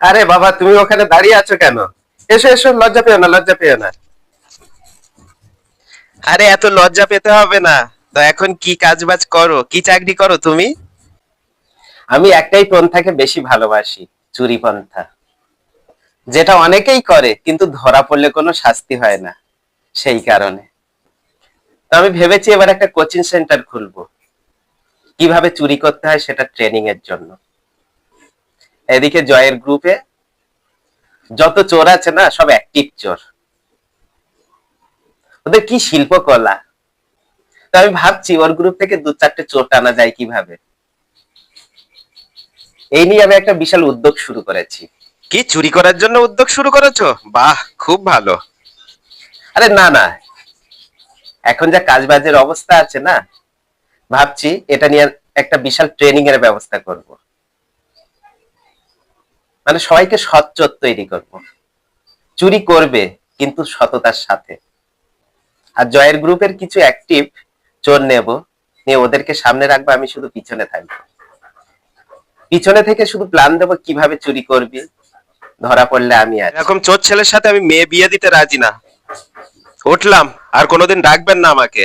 আরে বাবা, তুমি ওখানে দাঁড়িয়ে আছো কেন? এসো এসো, লজ্জা পেও না, লজ্জা পেও না। আরে এত লজ্জা পেতে হবে না। তো এখন কি কাজ বাজ করো, কি চাকরি করো তুমি? আমি একটাই পন্থাকে বেশি ভালোবাসি, চুরি পন্থা। যেটা অনেকেই করে কিন্তু ধরা পড়লে কোনো শাস্তি হয় না, সেই কারণে। তো আমি ভেবেছি এবার একটা কোচিং সেন্টার খুলবো, কিভাবে চুরি করতে হয় সেটা ট্রেনিং এর জন্য। এদিকে জয়ের গ্রুপে যত চোর আছে না, সব অ্যাক্টিভ চোর। ওদের কি শিল্পকলা! তো আমি ভাবছি ওর গ্রুপ থেকে দু চারটে চোর টানা যায় কিভাবে। এই নিয়ে আমি একটা বিশাল উদ্যোগ শুরু করেছি। কি চুরি করার জন্য উদ্যোগ শুরু করেছো? বাহ, খুব ভালো। আরে না না, এখন যা কাজবাজের অবস্থা আছে না, ভাবছি এটা নিয়ে একটা বিশাল ট্রেনিং এর ব্যবস্থা করব। মানে সবাইকে সৎ চোর তৈরি করব, চুরি করবে কিন্তু সততার সাথে। আর জয়ের গ্রুপের কিছু অ্যাক্টিভ চোর নেব, নিয়ে ওদেরকে সামনে রাখবো, আমি শুধু পিছনে থাকবো। পিছনে থেকে শুধু প্ল্যান দেবো কিভাবে চুরি করবি, ধরা পড়লে আমি আছি। এরকম চোর ছেলের সাথে আমি মেয়ে বিয়ে দিতে রাজি না। উঠলাম, আর কোনোদিন ডাকবেন না আমাকে।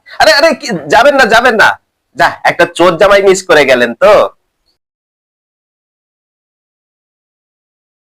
আরে আরে, যাবেন না যাবেন না। যা, একটা চোর জামাই মিস করে গেলেন তো।